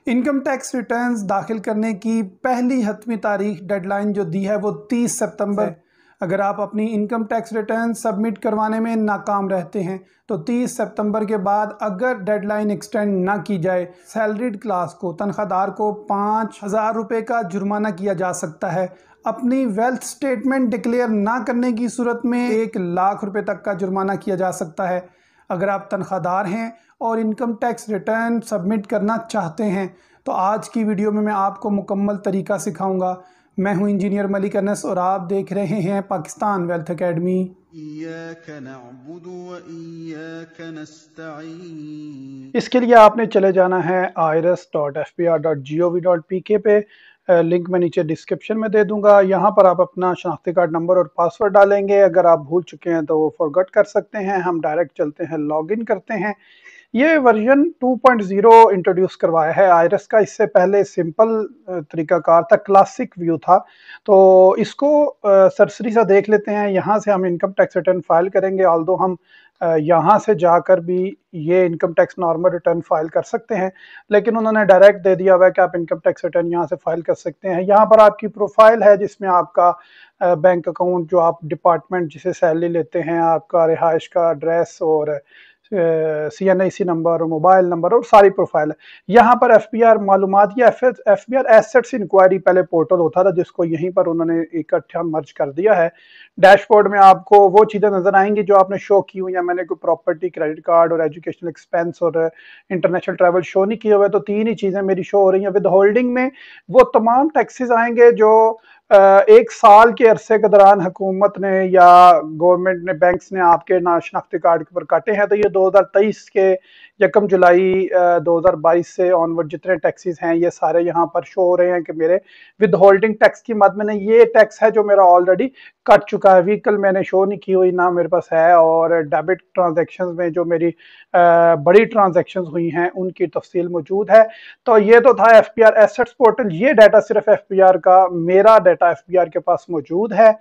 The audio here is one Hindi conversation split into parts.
इनकम टैक्स रिटर्न्स दाखिल करने की पहली हतमी तारीख डेडलाइन जो दी है वो 30 सितंबर। अगर आप अपनी इनकम टैक्स रिटर्न सबमिट करवाने में नाकाम रहते हैं तो 30 सितंबर के बाद अगर डेडलाइन एक्सटेंड ना की जाए, सैलरीड क्लास को, तनख्वाहदार को 5,000 रुपये का जुर्माना किया जा सकता है। अपनी वेल्थ स्टेटमेंट डिक्लेयर ना करने की सूरत में 1,00,000 रुपये तक का जुर्माना किया जा सकता है। अगर आप तनख्वाहदार हैं और इनकम टैक्स रिटर्न सबमिट करना चाहते हैं तो आज की वीडियो में मैं आपको मुकम्मल तरीका सिखाऊंगा। मैं हूं इंजीनियर मलिक अनस और आप देख रहे हैं पाकिस्तान वेल्थ एकेडमी। इसके लिए आपने चले जाना है irs.fbr.gov.pk पे। लिंक मैं नीचे डिस्क्रिप्शन में दे दूंगा। यहाँ पर आप अपना शनाख्ती कार्ड नंबर और पासवर्ड डालेंगे। अगर आप भूल चुके हैं तो वो फॉरगॉट कर सकते हैं। हम डायरेक्ट चलते हैं, लॉगिन करते हैं। ये वर्जन 2.0 इंट्रोड्यूस करवाया है आयरस का। इससे पहले सिंपल तरीकाकार था, क्लासिक व्यू था। तो इसको सरसरी सा देख लेते हैं। यहाँ से हम इनकम टैक्स रिटर्न फाइल करेंगे। ऑल्दो हम यहाँ से जाकर भी ये income tax normal return file कर सकते हैं, लेकिन उन्होंने डायरेक्ट दे दिया हुआ है कि आप इनकम टैक्स रिटर्न यहाँ से फाइल कर सकते हैं। यहाँ पर आपकी प्रोफाइल है जिसमें आपका बैंक अकाउंट, जो आप डिपार्टमेंट जिसे सैलरी लेते हैं, आपका रिहाइश का एड्रेस और CNIC नंबर और मोबाइल नंबर और सारी प्रोफाइल है। यहाँ पर FBR मालूमात या FBR एसेट्स इंक्वायरी पहले पोर्टल होता था, जिसको यहीं पर उन्होंने इकट्ठा मर्ज कर दिया है। डैशबोर्ड में आपको वो चीज़ें नजर आएंगी जो आपने शो की हुई है। मैंने कोई प्रॉपर्टी, क्रेडिट कार्ड और एजुकेशनल एक्सपेंस और इंटरनेशनल ट्रैवल शो नहीं किए हुए, तो तीन ही चीज़ें मेरी शो हो रही हैं। विद होल्डिंग में वो तमाम टैक्सेस आएंगे जो एक साल के अरसे के दौरान हुकूमत ने या गवर्नमेंट ने, बैंक्स ने आपके शनाख्ती कार्ड के ऊपर काटे हैं। तो ये 2023 के 1 जुलाई 2022 से ऑनवर्ड जितने टैक्सेस हैं ये सारे यहाँ पर शो हो रहे हैं कि मेरे विद होल्डिंग टैक्स की मद में नहीं, ये टैक्स है जो मेरा ऑलरेडी कट चुका है। व्हीकल मैंने शो नहीं की हुई, ना मेरे पास है। और डेबिट ट्रांजैक्शंस में जो मेरी बड़ी ट्रांजैक्शंस हुई हैं उनकी तफसील मौजूद है। तो ये तो था FBR एसेट्स पोर्टल। ये डाटा सिर्फ FBR का, मेरा डाटा FBR के पास मौजूद है।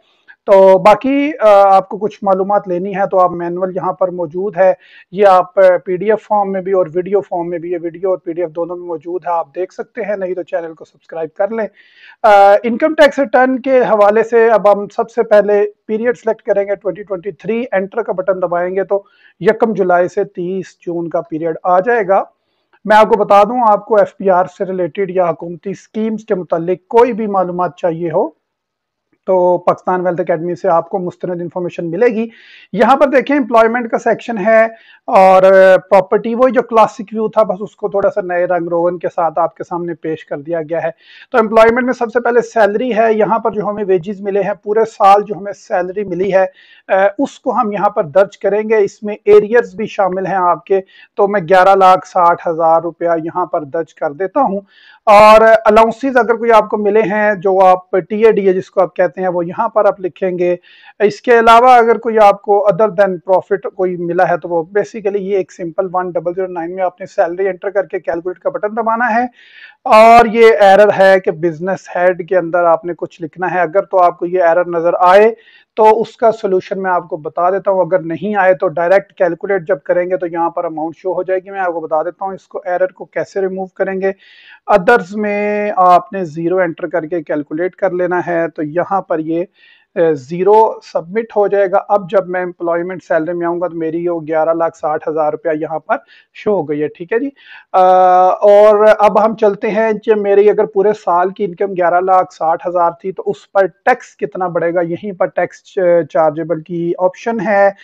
तो बाकी आपको कुछ मालूमात लेनी है तो आप मैनुअल यहाँ पर मौजूद है। ये आप PDF फॉर्म में भी और वीडियो फॉर्म में भी, ये वीडियो और PDF दोनों में मौजूद है, आप देख सकते हैं। नहीं तो चैनल को सब्सक्राइब कर लें। इनकम टैक्स रिटर्न के हवाले से अब हम सबसे पहले पीरियड सेलेक्ट करेंगे 2023। एंटर का बटन दबाएंगे तो 1 जुलाई से 30 जून का पीरियड आ जाएगा। मैं आपको बता दूं, आपको FBR से रिलेटेड या हुकूमती स्कीम्स के मुतालिक कोई भी मालूमात चाहिए हो तो पाकिस्तान वेल्थ एकेडमी से आपको मुस्तनद इंफॉर्मेशन मिलेगी। यहाँ पर देखें, एम्प्लॉयमेंट का सेक्शन है और प्रॉपर्टी, वही जो क्लासिक व्यू था, बस उसको थोड़ा सा नए रंग रोगन के साथ आपके सामने पेश कर दिया गया है। तो एम्प्लॉयमेंट में सबसे पहले सैलरी है। यहाँ पर जो हमें वेजेस मिले हैं, पूरे साल जो हमें सैलरी मिली है उसको हम यहाँ पर दर्ज करेंगे। इसमें एरियर्स भी शामिल हैं आपके, तो मैं 11,60,000 रुपया यहाँ पर दर्ज कर देता हूँ। और अलाउंसेस अगर कोई आपको मिले हैं, जो आप TAD जिसको आप कहते हैं, वो यहाँ पर आप लिखेंगे। इसके अलावा अगर कोई आपको अदर देन प्रॉफिट कोई मिला है तो वो बेसिकली ये एक सिंपल 1009 में आपने सैलरी एंटर करके कैलकुलेट का बटन दबाना है। और ये एरर है कि बिजनेस हेड के अंदर आपने कुछ लिखना है। अगर तो आपको ये एरर नजर आए तो उसका सोल्यूशन मैं आपको बता देता हूँ। अगर नहीं आए तो डायरेक्ट कैलकुलेट जब करेंगे तो यहाँ पर अमाउंट शो हो जाएगी। मैं आपको बता देता हूँ इसको, एरर को कैसे रिमूव करेंगे। अदर्स में आपने 0 एंटर करके कैलकुलेट कर लेना है, तो यहाँ पर ये 0 सबमिट हो जाएगा। अब जब मैं एम्प्लॉयमेंट सैलरी में आऊंगा तो मेरी वो 11,60,000 रुपया यहाँ पर शो हो गई है। ठीक है जी। और अब हम चलते हैं कि मेरी अगर पूरे साल की इनकम 11,60,000 थी तो उस पर टैक्स कितना बढ़ेगा। यहीं पर टैक्स चार्जेबल की ऑप्शन है,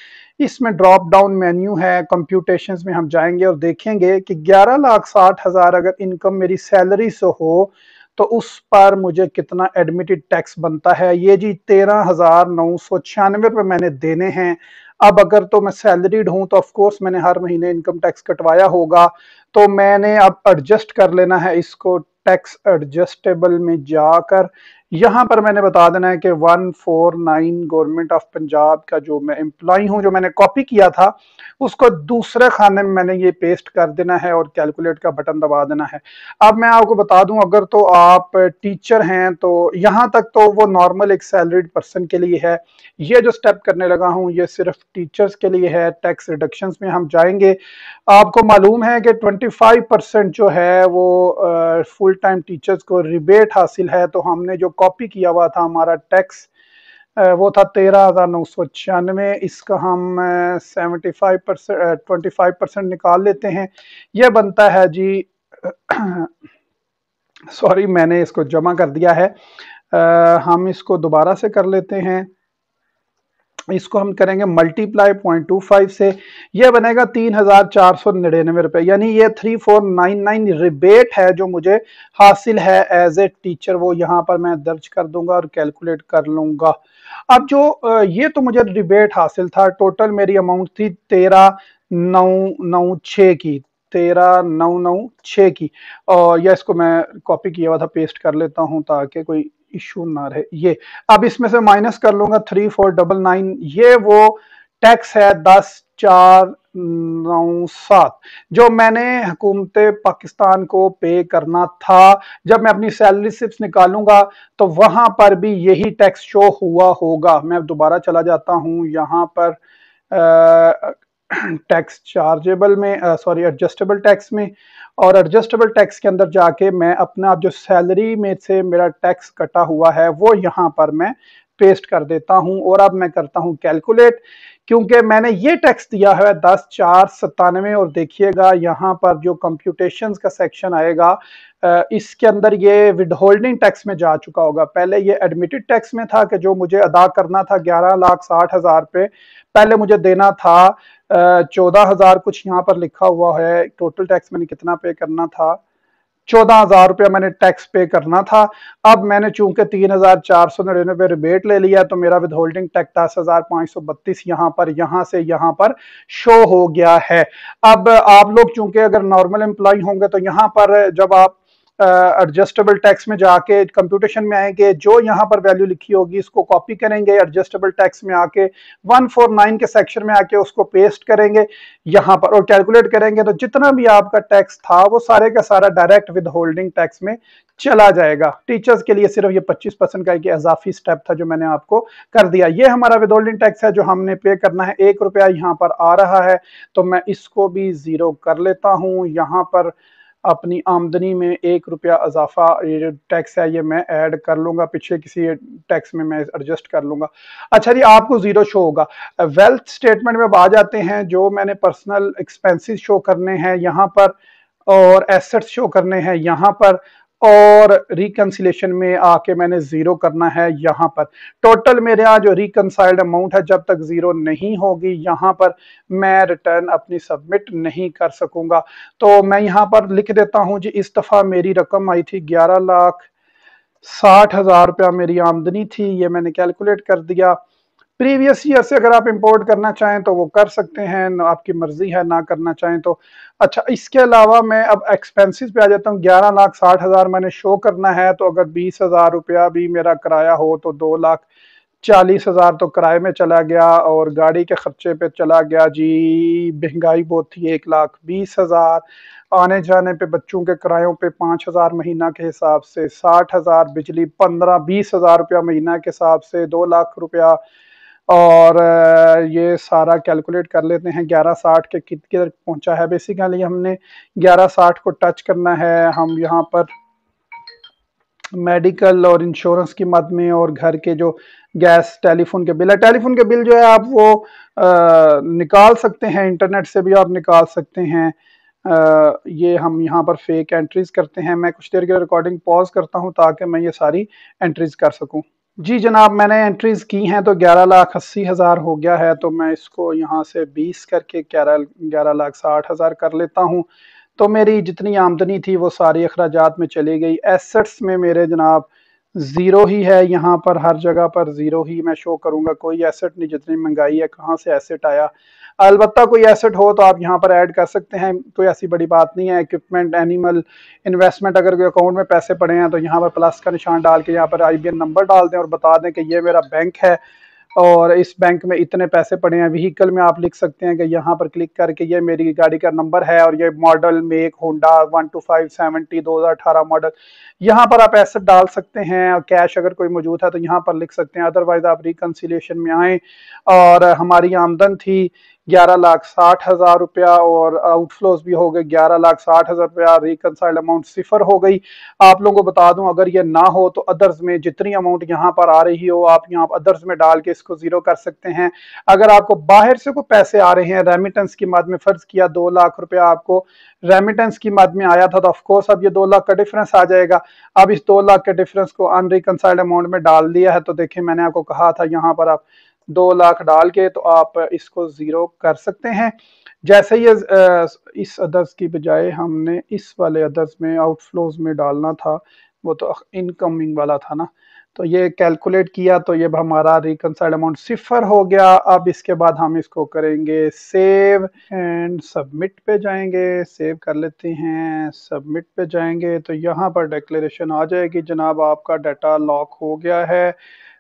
इसमें ड्रॉप डाउन मेन्यू है। कंप्यूटेशंस में हम जाएंगे और देखेंगे कि 11,60,000 अगर इनकम मेरी सैलरी से हो तो उस पर मुझे कितना एडमिटेड टैक्स बनता है। ये जी 13,996 रुपये मैंने देने हैं। अब अगर तो मैं सैलरीड हूं तो ऑफकोर्स मैंने हर महीने इनकम टैक्स कटवाया होगा, तो मैंने अब एडजस्ट कर लेना है इसको। टैक्स एडजस्टेबल में जाकर यहाँ पर मैंने बता देना है कि 149 गवर्नमेंट ऑफ पंजाब का जो मैं एम्प्लॉय हूँ, जो मैंने कॉपी किया था, उसको दूसरे खाने में मैंने ये पेस्ट कर देना है और कैलकुलेट का बटन दबा देना है। अब मैं आपको बता दूं, अगर तो आप टीचर हैं तो यहाँ तक तो वो नॉर्मल एक सैलरीड पर्सन के लिए है। ये जो स्टेप करने लगा हूँ ये सिर्फ टीचर्स के लिए है। टैक्स रिडक्शंस में हम जाएंगे। आपको मालूम है कि 25% जो है वो फुल टाइम टीचर्स को रिबेट हासिल है। तो हमने जो कॉपी किया हुआ था हमारा टैक्स, वो था 13,996। इसका हम 75%, 25% निकाल लेते हैं। यह बनता है जी सॉरी, मैंने इसको जमा कर दिया है। हम इसको दोबारा से कर लेते हैं। इसको हम करेंगे मल्टीप्लाई 0.25 से, यह बनेगा 3,499 रुपए। यानी ये 3499 रिबेट है जो मुझे हासिल है एज ए टीचर। वो यहाँ पर मैं दर्ज कर दूंगा और कैलकुलेट कर लूंगा। अब जो ये तो मुझे रिबेट हासिल था, टोटल मेरी अमाउंट थी 13,996 की, 13,996 की। और या इसको मैं कॉपी किया हुआ था, पेस्ट कर लेता हूं ताकि कोई इशू ना रहे। ये अब इसमें से माइनस कर लूंगा 3499। ये वो टैक्स है 10,497 जो मैंने हुकूमत पाकिस्तान को पे करना था। जब मैं अपनी सैलरी स्लिप्स निकालूंगा तो वहां पर भी यही टैक्स शो हुआ होगा। मैं दोबारा चला जाता हूं यहाँ पर टैक्स चार्जेबल में, सॉरी एडजस्टेबल टैक्स में, और एडजस्टेबल टैक्स के अंदर जाके मैं अपना जो सैलरी में से मेरा टैक्स कटा हुआ है वो यहाँ पर मैं पेस्ट कर देता हूं। और अब मैं करता हूं कैलकुलेट, क्योंकि मैंने ये टैक्स दिया है 10,497। और देखिएगा यहाँ पर जो कंप्यूटेशंस का सेक्शन आएगा, इसके अंदर ये विदहोल्डिंग टैक्स में जा चुका होगा। पहले ये एडमिटेड टैक्स में था कि जो मुझे अदा करना था 11,60,000 रुपये पहले मुझे देना था। 14,000 कुछ यहाँ पर लिखा हुआ है। टोटल टैक्स मैंने कितना पे करना था, 14,000 रुपया मैंने टैक्स पे करना था। अब मैंने चूंकि 3,499 रिबेट ले लिया तो मेरा विद होल्डिंग टैक्स 10,532 यहाँ से यहाँ पर शो हो गया है। अब आप लोग चूंकि अगर नॉर्मल एम्प्लॉय होंगे तो यहाँ पर जब आप एडजस्टेबल टैक्स में जाके कंप्यूटेशन में आएंगे, जो यहाँ पर वैल्यू लिखी होगी इसको कॉपी करेंगे, एडजस्टेबल टैक्स में आके 149 के सेक्शन में आके उसको पेस्ट करेंगे यहाँ पर और कैलकुलेट करेंगे, तो जितना भी आपका टैक्स था वो सारे का सारा डायरेक्ट विद होल्डिंग टैक्स में चला जाएगा। टीचर्स के लिए सिर्फ ये 25% का एक इजाफी स्टेप था जो मैंने आपको कर दिया। ये हमारा विद होल्डिंग टैक्स है जो हमने पे करना है। 1 रुपया यहाँ पर आ रहा है तो मैं इसको भी जीरो कर लेता हूँ। यहाँ पर अपनी आमदनी में 1 रुपया इजाफा ये टैक्स है ये मैं ऐड कर लूंगा, पीछे किसी टैक्स में मैं एडजस्ट कर लूंगा। अच्छा जी, आपको जीरो शो होगा। वेल्थ स्टेटमेंट में अब आ जाते हैं। जो मैंने पर्सनल एक्सपेंसेस शो करने हैं यहाँ पर और एसेट्स शो करने हैं यहाँ पर, और रिकंसिलेशन में आके मैंने जीरो करना है यहाँ पर। टोटल मेरे यहाँ जो रिकंसाइल्ड अमाउंट है जब तक जीरो नहीं होगी यहाँ पर मैं रिटर्न अपनी सबमिट नहीं कर सकूंगा। तो मैं यहाँ पर लिख देता हूँ जी, इस दफा मेरी रकम आई थी 11,60,000 रुपया मेरी आमदनी थी। ये मैंने कैलकुलेट कर दिया। प्रीवियस ईयर से अगर आप इंपोर्ट करना चाहें तो वो कर सकते हैं, आपकी मर्जी है, ना करना चाहें तो। अच्छा, इसके अलावा मैं अब एक्सपेंसेस पे आ जाता हूँ। 11,60,000 मैंने शो करना है, तो अगर 20,000 रुपया भी मेरा किराया हो तो 2,40,000 तो किराए में चला गया और गाड़ी के खर्चे पे चला गया जी। महंगाई बहुत थी, 1,20,000। आने जाने पे बच्चों के किरायों पे 5,000 महीना के हिसाब से, 60,000। बिजली 15-20,000 रुपया महीना के हिसाब से 2 लाख रुपया। और ये सारा कैलकुलेट कर लेते हैं 11,60 के किधर पहुंचा है। बेसिकली हमने 11,60 को टच करना है। हम यहाँ पर मेडिकल और इंश्योरेंस की मद में और घर के जो गैस टेलीफोन के बिल है, टेलीफोन के बिल जो है आप वो निकाल सकते हैं, इंटरनेट से भी आप निकाल सकते हैं। ये हम यहाँ पर फेक एंट्रीज करते हैं। मैं कुछ देर के रिकॉर्डिंग पॉज करता हूँ ताकि मैं ये सारी एंट्रीज कर सकूँ। जी जनाब, मैंने एंट्रीज की हैं तो 11,80,000 हो गया है। तो मैं इसको यहाँ से 20 करके 11,60,000 कर लेता हूँ। तो मेरी जितनी आमदनी थी वो सारी अखराजात में चली गई। एसेट्स में मेरे जनाब जीरो ही है, यहाँ पर हर जगह पर जीरो ही मैं शो करूंगा, कोई एसेट नहीं। जितनी महंगाई है कहाँ से एसेट आया। अलबत्ता कोई एसेट हो तो आप यहाँ पर ऐड कर सकते हैं, कोई ऐसी बड़ी बात नहीं है। इक्विपमेंट, एनिमल, इन्वेस्टमेंट, अगर कोई अकाउंट में पैसे पड़े हैं तो यहाँ पर प्लस का निशान डाल के यहाँ पर आईबीएन नंबर डाल दें और बता दें कि ये मेरा बैंक है और इस बैंक में इतने पैसे पड़े हैं। व्हीकल में आप लिख सकते हैं कि यहाँ पर क्लिक करके ये मेरी गाड़ी का नंबर है और ये मॉडल मेक होंडा 12570 2018 मॉडल। यहाँ पर आप एसेट डाल सकते हैं और कैश अगर कोई मौजूद है तो यहाँ पर लिख सकते हैं। अदरवाइज आप रिकंसिलिएशन में आए और हमारी आमदन थी 11,60,000 रुपया और आउटफ्लोज भी हो गए 11,60,000 रुपया, रिकनसाइल्ड अमाउंट 0 हो गई। आप लोगों को बता दूं, अगर ये ना हो तो अदर्स में जितनी अमाउंट यहाँ पर आ रही हो आप यहाँ अदर्स में डाल के इसको 0 कर सकते हैं। अगर आपको बाहर से कोई पैसे आ रहे हैं रेमिटेंस की मद में, फर्ज किया 2 लाख रुपया आपको रेमिटेंस की मद में आया था तो ऑफकोर्स अब ये 2 लाख का डिफरेंस आ जाएगा। अब इस 2 लाख के डिफरेंस को अनरिकनसाइल्ड अमाउंट में डाल दिया है तो देखिए मैंने आपको कहा था यहाँ पर आप 2 लाख डाल के तो आप इसको 0 कर सकते हैं। जैसे ही इस अदर्स की बजाय हमने इस वाले अदर्स में आउटफ्लोज में डालना था, वो तो इनकमिंग वाला था ना, तो ये कैलकुलेट किया तो ये हमारा रिकनसाइल्ड अमाउंट 0 हो गया। अब इसके बाद हम इसको करेंगे सेव एंड सबमिट पे जाएंगे, सेव कर लेते हैं, सबमिट पे जाएंगे तो यहाँ पर डिक्लेरेशन आ जाएगी, जनाब आपका डाटा लॉक हो गया है।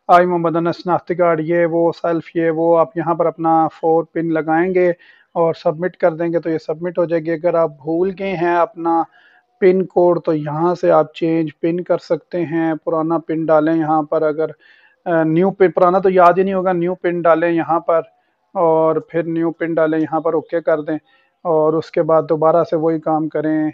आई मोहम्मद अनस शनाख्ती कार्ड ये वो सेल्फ ये वो, आप यहाँ पर अपना 4 पिन लगाएंगे और सबमिट कर देंगे तो ये सबमिट हो जाएगी। अगर आप भूल गए हैं अपना पिन कोड तो यहाँ से आप चेंज पिन कर सकते हैं, पुराना पिन डालें यहाँ पर। अगर न्यू पिन, पुराना तो याद ही नहीं होगा, न्यू पिन डालें यहाँ पर और फिर न्यू पिन डालें यहाँ पर, ओके कर दें और उसके बाद दोबारा से वही काम करें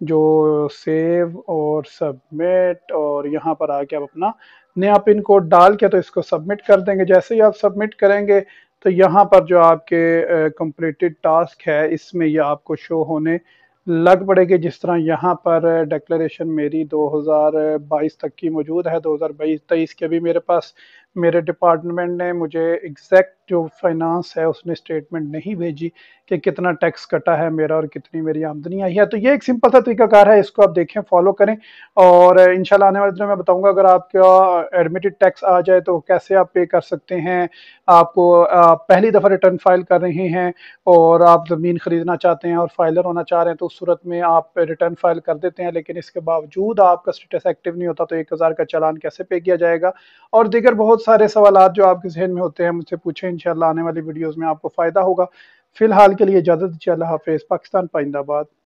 जो सेव और सबमिट, और यहाँ पर आके आप अपना नया पिन कोड डाल के तो इसको सबमिट कर देंगे। जैसे ही आप सबमिट करेंगे तो यहाँ पर जो आपके कंप्लीटेड टास्क है इसमें ये आपको शो होने लग पड़ेगी। जिस तरह यहाँ पर डिक्लेरेशन मेरी 2022 तक की मौजूद है, 2022-23 के भी मेरे पास मेरे डिपार्टमेंट ने मुझे एग्जैक्ट जो फाइनेंस है उसने स्टेटमेंट नहीं भेजी कि कितना टैक्स कटा है मेरा और कितनी मेरी आमदनी आई है। तो ये एक सिंपल सा तरीकाकार है, इसको आप देखें, फॉलो करें और इंशाल्लाह आने वाले दिनों में बताऊंगा अगर आपका एडमिटेड टैक्स आ जाए तो कैसे आप पे कर सकते हैं। आपको पहली दफ़ा रिटर्न फाइल कर रहे हैं और आप ज़मीन खरीदना चाहते हैं और फाइलर होना चाह रहे हैं तो उस सूरत में आप रिटर्न फाइल कर देते हैं, लेकिन इसके बावजूद आपका स्टेटस एक्टिव नहीं होता तो 1,000 का चालान कैसे पे किया जाएगा। और दीगर बहुत सारे सवालात जो आपके जहन में होते हैं मुझसे पूछें, इंशाल्लाह आने वाली वीडियोस में आपको फ़ायदा होगा। फिलहाल के लिए इजाज़त दीजिए, अल्लाह हाफ़िज़। पाकिस्तान पाइंदाबाद।